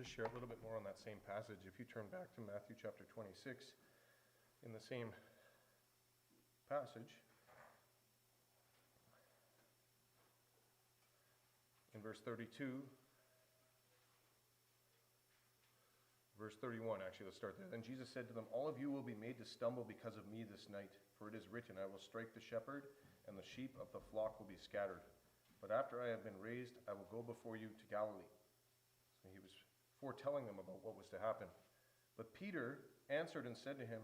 just share a little bit more on that same passage. If you turn back to Matthew chapter 26, in the same passage, in verse 32, verse 31, actually, let's start there. Then Jesus said to them, all of you will be made to stumble because of me this night, for it is written, I will strike the shepherd, and the sheep of the flock will be scattered. But after I have been raised, I will go before you to Galilee. So he was foretelling them about what was to happen. But Peter answered and said to him,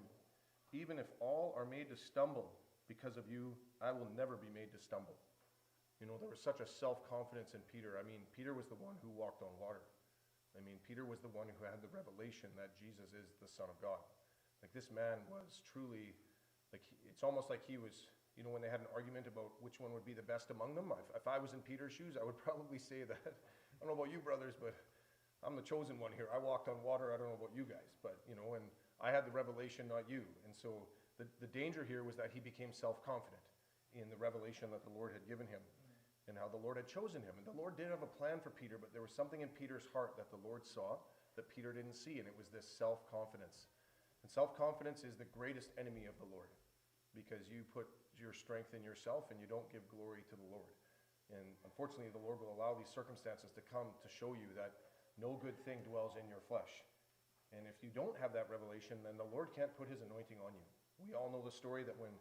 even if all are made to stumble because of you, I will never be made to stumble. You know, there was such a self-confidence in Peter. I mean, Peter was the one who walked on water. I mean, Peter was the one who had the revelation that Jesus is the Son of God. Like, this man was truly, like, it's almost like he was, you know, when they had an argument about which one would be the best among them, if I was in Peter's shoes, I would probably say that, I don't know about you brothers, but I'm the chosen one here. I walked on water. I don't know about you guys, but, you know, and I had the revelation, not you. And so the danger here was that he became self-confident in the revelation that the Lord had given him and how the Lord had chosen him. And the Lord did have a plan for Peter, but there was something in Peter's heart that the Lord saw that Peter didn't see, and it was this self-confidence. And self-confidence is the greatest enemy of the Lord, because you put your strength in yourself and you don't give glory to the Lord. And unfortunately, the Lord will allow these circumstances to come to show you that no good thing dwells in your flesh. And if you don't have that revelation, then the Lord can't put his anointing on you. We all know the story that when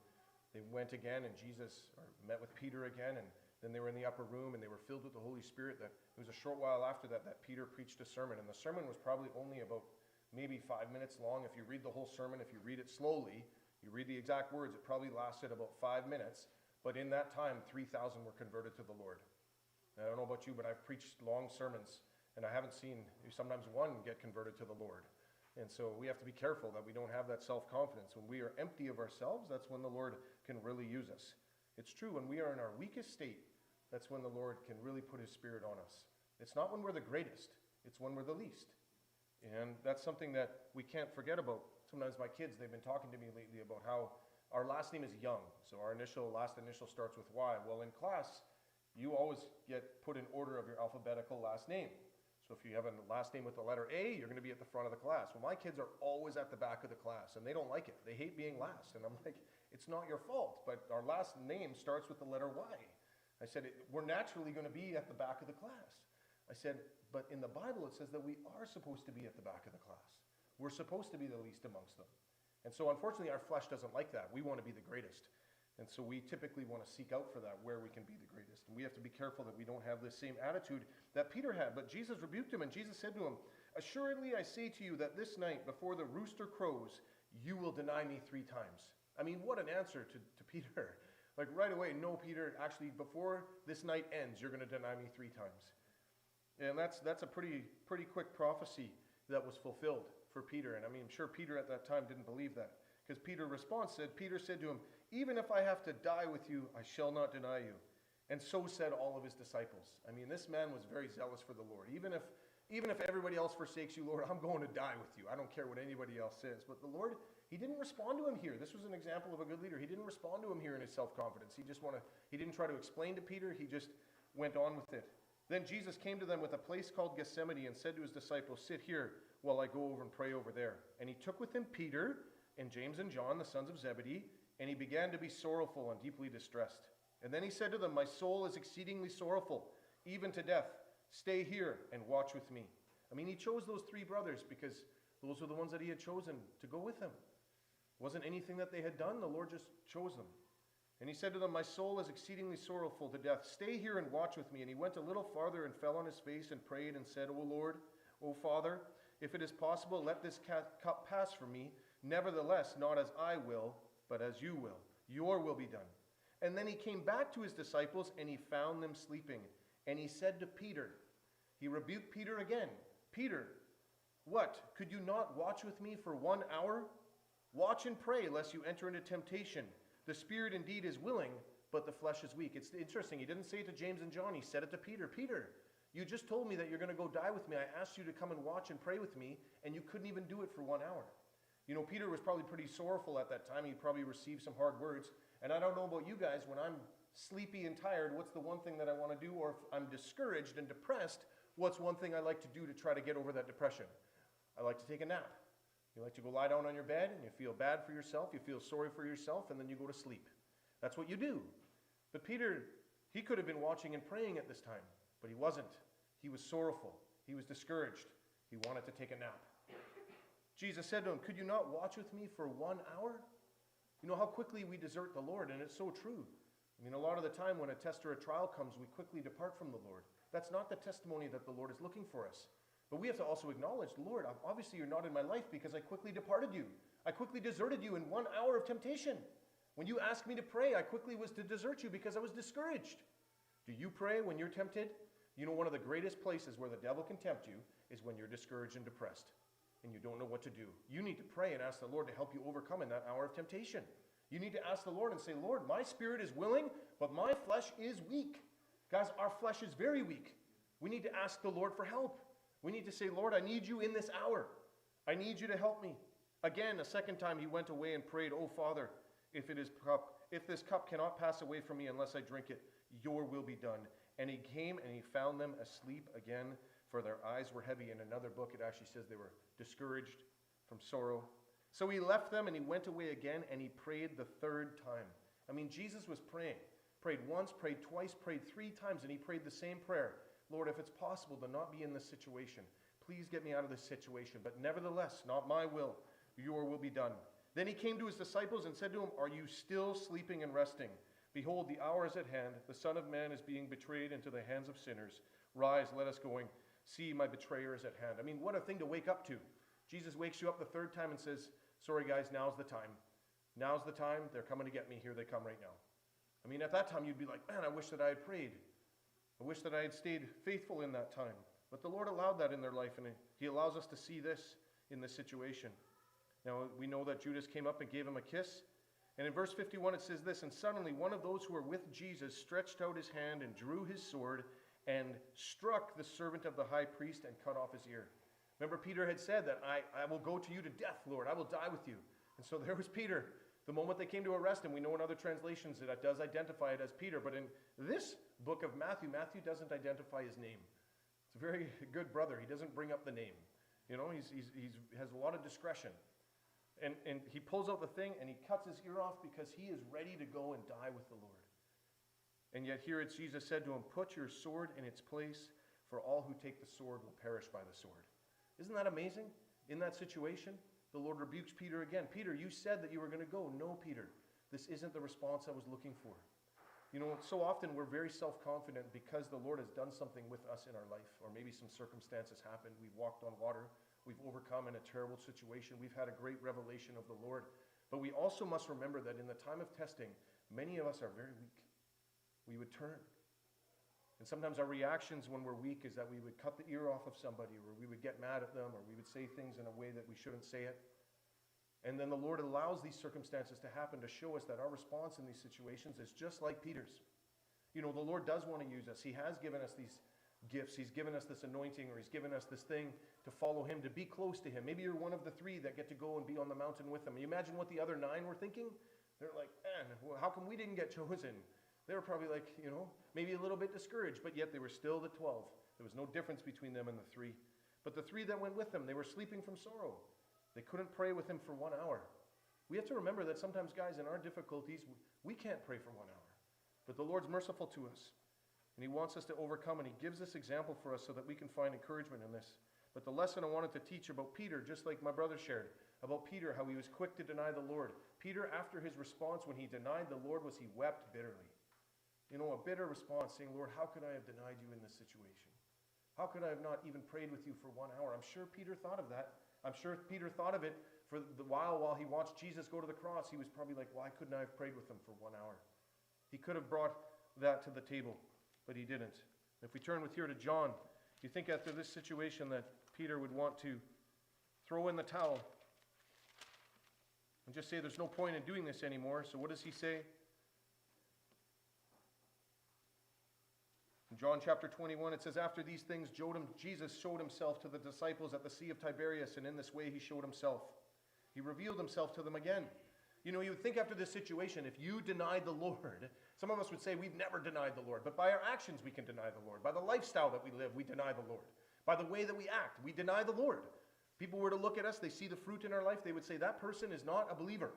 they went again and Jesus met with Peter again, and then they were in the upper room and they were filled with the Holy Spirit, that it was a short while after that Peter preached a sermon. And the sermon was probably only about maybe 5 minutes long. If you read the whole sermon, if you read it slowly, you read the exact words, it probably lasted about 5 minutes. But in that time, 3,000 were converted to the Lord. Now, I don't know about you, but I've preached long sermons, and I haven't seen sometimes one get converted to the Lord. And so we have to be careful that we don't have that self-confidence. When we are empty of ourselves, that's when the Lord can really use us. It's true, when we are in our weakest state, that's when the Lord can really put his Spirit on us. It's not when we're the greatest, it's when we're the least. And that's something that we can't forget about. Sometimes my kids, they've been talking to me lately about how our last name is Young. So our last initial starts with Y. Well, in class, you always get put in order of your alphabetical last name. So if you have a last name with the letter A, you're going to be at the front of the class. Well, my kids are always at the back of the class, and they don't like it. They hate being last. And I'm like, it's not your fault, but our last name starts with the letter Y. I said, we're naturally going to be at the back of the class. I said, but in the Bible, it says that we are supposed to be at the back of the class. We're supposed to be the least amongst them. And so unfortunately, our flesh doesn't like that. We want to be the greatest. And so we typically want to seek out for that, where we can be the greatest. And we have to be careful that we don't have this same attitude that Peter had. But Jesus rebuked him, and Jesus said to him, assuredly I say to you that this night, before the rooster crows, you will deny me 3 times. I mean, what an answer to Peter. Like right away, no, Peter, actually, before this night ends, you're going to deny me 3 times. And that's a pretty quick prophecy that was fulfilled for Peter. And I mean, I'm sure Peter at that time didn't believe that. Because Peter said to him, even if I have to die with you, I shall not deny you. And so said all of his disciples. I mean, this man was very zealous for the Lord. Even if everybody else forsakes you, Lord, I'm going to die with you. I don't care what anybody else says. But the Lord, he didn't respond to him here. This was an example of a good leader. He didn't respond to him here in his self-confidence. He didn't try to explain to Peter. He just went on with it. Then Jesus came to them with a place called Gethsemane and said to his disciples, sit here while I go over and pray over there. And he took with him Peter and James and John, the sons of Zebedee, and he began to be sorrowful and deeply distressed. And then he said to them, my soul is exceedingly sorrowful, even to death. Stay here and watch with me. I mean, he chose those 3 brothers because those were the ones that he had chosen to go with him. It wasn't anything that they had done. The Lord just chose them. And he said to them, my soul is exceedingly sorrowful to death. Stay here and watch with me. And he went a little farther and fell on his face and prayed and said, O Lord, O Father, if it is possible, let this cup pass from me. Nevertheless, not as I will, but as you will. Your will be done. And then he came back to his disciples, and he found them sleeping. And he said to Peter, he rebuked Peter again, Peter, what? Could you not watch with me for 1 hour? Watch and pray, lest you enter into temptation. The spirit indeed is willing, but the flesh is weak. It's interesting. He didn't say it to James and John. He said it to Peter. Peter, you just told me that you're going to go die with me. I asked you to come and watch and pray with me, and you couldn't even do it for 1 hour. You know, Peter was probably pretty sorrowful at that time. He probably received some hard words. And I don't know about you guys, when I'm sleepy and tired, what's the one thing that I want to do? Or if I'm discouraged and depressed, What's one thing I like to do to try to get over that depression? I like to take a nap. You like to go lie down on your bed and you feel bad for yourself, you feel sorry for yourself, and then you go to sleep. That's what you do. But Peter, he could have been watching and praying at this time, but he wasn't. He was sorrowful. He was discouraged. He wanted to take a nap. Jesus said to him, "Could you not watch with me for 1 hour?" You know how quickly we desert the Lord, and it's so true. I mean, a lot of the time when a test or a trial comes, we quickly depart from the Lord. That's not the testimony that the Lord is looking for us. But we have to also acknowledge, Lord, obviously you're not in my life because I quickly departed you. I quickly deserted you in 1 hour of temptation. When you asked me to pray, I quickly was to desert you because I was discouraged. Do you pray when you're tempted? You know, one of the greatest places where the devil can tempt you is when you're discouraged and depressed and you don't know what to do. You need to pray and ask the Lord to help you overcome in that hour of temptation. You need to ask the Lord and say, Lord, my spirit is willing, but my flesh is weak. Guys, our flesh is very weak. We need to ask the Lord for help. We need to say, Lord, I need you in this hour. I need you to help me. Again, a second time he went away and prayed, "Oh, Father, if this cup cannot pass away from me unless I drink it, your will be done." And he came and he found them asleep again, for their eyes were heavy. In another book, it actually says they were discouraged from sorrow. So he left them and he went away again and he prayed the third time. I mean, Jesus was praying. Prayed once, prayed twice, prayed 3 times, and he prayed the same prayer. Lord, if it's possible to not be in this situation, please get me out of this situation. But nevertheless, not my will, your will be done. Then he came to his disciples and said to them, "Are you still sleeping and resting? Behold, the hour is at hand. The Son of Man is being betrayed into the hands of sinners. Rise, let us go. See, my betrayer is at hand." I mean, what a thing to wake up to. Jesus wakes you up the third time and says, "Sorry guys, now's the time. Now's the time. They're coming to get me. Here they come right now." I mean, at that time you'd be like, man, I wish that I had prayed. I wish that I had stayed faithful in that time. But the Lord allowed that in their life, and he allows us to see this in this situation. Now, we know that Judas came up and gave him a kiss. And in verse 51, it says this, "And suddenly one of those who were with Jesus stretched out his hand and drew his sword and struck the servant of the high priest and cut off his ear." Remember, Peter had said that, I will go to you to death, Lord. I will die with you. And so there was Peter. The moment they came to arrest him, we know in other translations that does identify it as Peter. But in this book of Matthew, Matthew doesn't identify his name. It's a very good brother. He doesn't bring up the name. You know, he has a lot of discretion. And he pulls out the thing and he cuts his ear off because he is ready to go and die with the Lord. And yet here it's Jesus said to him, "Put your sword in its place, for all who take the sword will perish by the sword." Isn't that amazing? In that situation, the Lord rebukes Peter again. "Peter, you said that you were going to go." "No, Peter, this isn't the response I was looking for." You know, so often we're very self-confident because the Lord has done something with us in our life, or maybe some circumstances happened. We've walked on water. We've overcome in a terrible situation. We've had a great revelation of the Lord. But we also must remember that in the time of testing, many of us are very weak. We would turn. And sometimes our reactions when we're weak is that we would cut the ear off of somebody, or we would get mad at them, or we would say things in a way that we shouldn't say it. And then the Lord allows these circumstances to happen to show us that our response in these situations is just like Peter's. You know, the Lord does want to use us. He has given us these gifts. He's given us this anointing, or he's given us this thing to follow him, to be close to him. Maybe you're one of the 3 that get to go and be on the mountain with him. You imagine what the other 9 were thinking? They're like, man, how come we didn't get chosen? They were probably like, you know, maybe a little bit discouraged, but yet they were still the 12. There was no difference between them and the 3. But the 3 that went with him, they were sleeping from sorrow. They couldn't pray with him for 1 hour. We have to remember that sometimes, guys, in our difficulties, we can't pray for 1 hour. But the Lord's merciful to us. And he wants us to overcome, and he gives this example for us so that we can find encouragement in this. But the lesson I wanted to teach about Peter, just like my brother shared, about Peter, how he was quick to deny the Lord. Peter, after his response when he denied the Lord, was he wept bitterly. You know, a bitter response, saying, "Lord, how could I have denied you in this situation? How could I have not even prayed with you for 1 hour?" I'm sure Peter thought of that. I'm sure Peter thought of it for the while he watched Jesus go to the cross. He was probably like, why couldn't I have prayed with him for 1 hour? He could have brought that to the table, but he didn't. If we turn with here to John, do you think after this situation that Peter would want to throw in the towel and just say there's no point in doing this anymore? So what does he say? In John chapter 21, it says, "After these things, Jesus showed himself to the disciples at the Sea of Tiberias, and in this way he showed himself. He revealed himself to them again. You know, you would think after this situation, if you denied the Lord, some of us would say we've never denied the Lord, but by our actions we can deny the Lord. By the lifestyle that we live, we deny the Lord. By the way that we act, we deny the Lord. People were to look at us, they see the fruit in our life, they would say that person is not a believer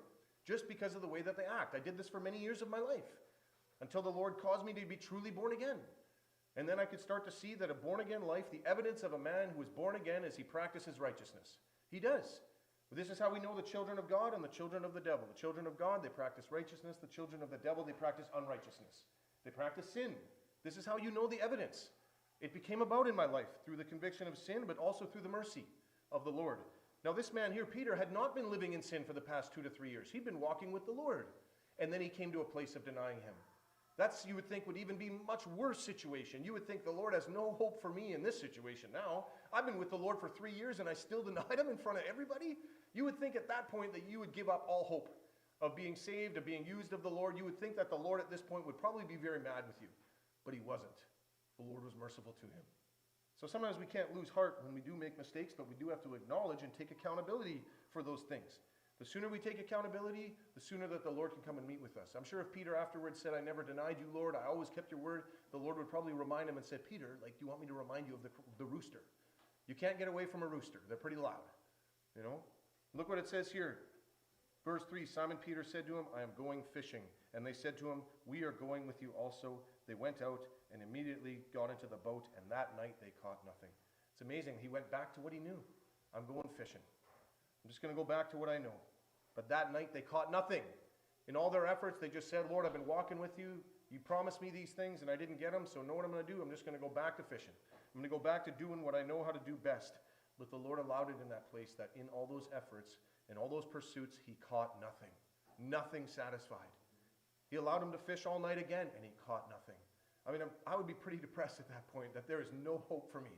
just because of the way that they act. I did this for many years of my life until the Lord caused me to be truly born again. And then I could start to see that a born-again life, the evidence of a man who is born again is he practices righteousness. He does. This is how we know the children of God and the children of the devil. The children of God, they practice righteousness. The children of the devil, they practice unrighteousness. They practice sin. This is how you know the evidence. It became about in my life through the conviction of sin, but also through the mercy of the Lord. Now this man here, Peter, had not been living in sin for the past 2 to 3 years. He'd been walking with the Lord. And then he came to a place of denying him. That's, you would think, would even be a much worse situation. You would think the Lord has no hope for me in this situation now. I've been with the Lord for 3 years and I still denied him in front of everybody. You would think at that point that you would give up all hope of being saved, of being used of the Lord. You would think that the Lord at this point would probably be very mad with you. But he wasn't. The Lord was merciful to him. So sometimes we can't lose heart when we do make mistakes, but we do have to acknowledge and take accountability for those things. The sooner we take accountability, the sooner that the Lord can come and meet with us. I'm sure if Peter afterwards said, I never denied you, Lord, I always kept your word, the Lord would probably remind him and say, Peter, do you want me to remind you of the rooster? You can't get away from a rooster. They're pretty loud. You know? Look what it says here. Verse 3, Simon Peter said to him, I am going fishing. And they said to him, we are going with you also. They went out and immediately got into the boat, and that night they caught nothing. It's amazing. He went back to what he knew. I'm going fishing. I'm just going to go back to what I know. But that night they caught nothing. In all their efforts, they just said, Lord, I've been walking with you. You promised me these things, and I didn't get them, so know what I'm going to do. I'm just going to go back to fishing. I'm going to go back to doing what I know how to do best. But the Lord allowed it in that place that in all those efforts, in all those pursuits, he caught nothing. Nothing satisfied. He allowed him to fish all night again, and he caught nothing. I mean, I would be pretty depressed at that point that there is no hope for me.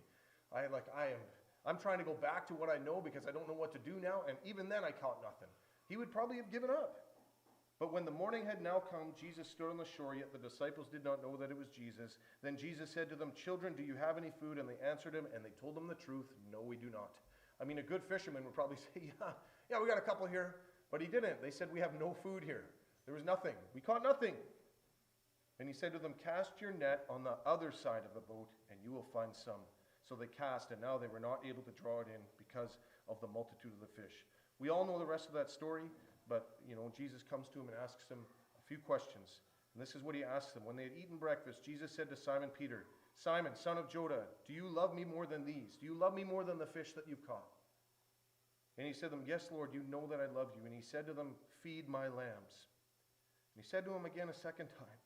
I'm trying to go back to what I know because I don't know what to do now, and even then I caught nothing. He would probably have given up. But when the morning had now come, Jesus stood on the shore, yet the disciples did not know that it was Jesus. Then Jesus said to them, children, do you have any food? And they answered him, and they told him the truth, no, we do not. I mean, a good fisherman would probably say, yeah, we got a couple here. But he didn't. They said, we have no food here. There was nothing. We caught nothing. And he said to them, cast your net on the other side of the boat, and you will find some. So they cast, and now they were not able to draw it in because of the multitude of the fish. We all know the rest of that story, but, Jesus comes to him and asks him a few questions. And this is what he asks them. When they had eaten breakfast, Jesus said to Simon Peter, Simon, son of Jonah, do you love me more than these? Do you love me more than the fish that you've caught? And he said to them, yes, Lord, you know that I love you. And he said to them, feed my lambs. And he said to him again a second time,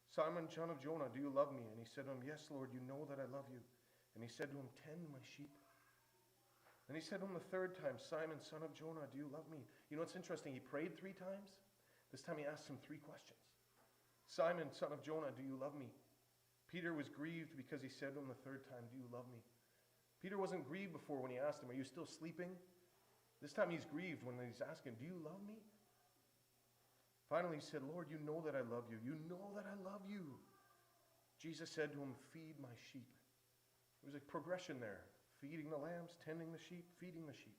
Simon, son of Jonah, do you love me? And he said to him, yes, Lord, you know that I love you. And he said to him, tend my sheep. And he said to him the third time, Simon, son of Jonah, do you love me? You know, it's interesting. He prayed 3 times. This time he asked him 3 questions. Simon, son of Jonah, do you love me? Peter was grieved because he said to him the third time, do you love me? Peter wasn't grieved before when he asked him, are you still sleeping? This time he's grieved when he's asking, do you love me? Finally he said, Lord, you know that I love you. You know that I love you. Jesus said to him, feed my sheep. There was a progression there. Feeding the lambs, tending the sheep, feeding the sheep.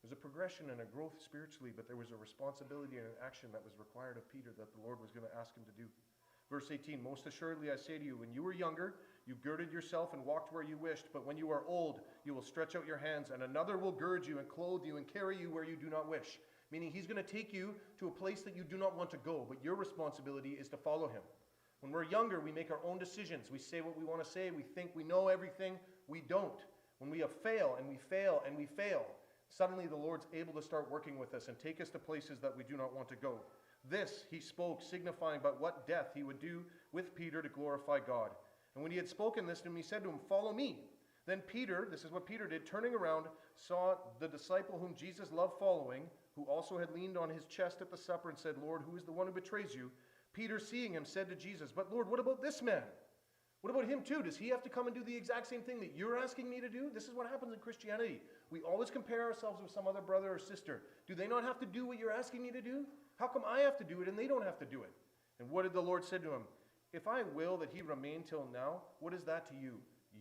There's a progression and a growth spiritually, but there was a responsibility and an action that was required of Peter that the Lord was going to ask him to do. Verse 18, most assuredly I say to you, when you were younger, you girded yourself and walked where you wished, but when you are old, you will stretch out your hands, and another will gird you and clothe you and carry you where you do not wish. Meaning he's going to take you to a place that you do not want to go, but your responsibility is to follow him. When we're younger, we make our own decisions. We say what we want to say. We think we know everything. We don't. When we fail and we fail and we fail, suddenly the Lord's able to start working with us and take us to places that we do not want to go. This he spoke, signifying by what death he would do with Peter to glorify God. And when he had spoken this to him, he said to him, follow me. Then Peter, this is what Peter did, turning around, saw the disciple whom Jesus loved following, who also had leaned on his chest at the supper and said, Lord, who is the one who betrays you? Peter, seeing him, said to Jesus, but Lord, what about this man? What about him too? Does he have to come and do the exact same thing that you're asking me to do? This is what happens in Christianity. We always compare ourselves with some other brother or sister. Do they not have to do what you're asking me to do? How come I have to do it and they don't have to do it? And what did the Lord say to him? If I will that he remain till now, what is that to you?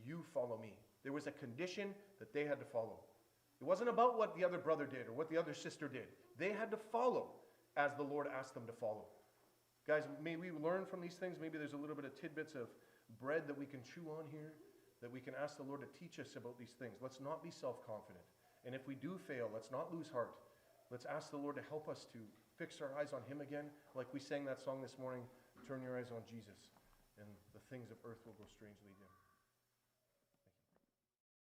You follow me. There was a condition that they had to follow. It wasn't about what the other brother did or what the other sister did. They had to follow. as the Lord asked them to follow. Guys, may we learn from these things. Maybe there's a little bit of tidbits of bread that we can chew on here, that we can ask the Lord to teach us about these things. Let's not be self-confident. And if we do fail, let's not lose heart. Let's ask the Lord to help us to fix our eyes on him again. Like we sang that song this morning, turn your eyes on Jesus, and the things of earth will grow strangely dim.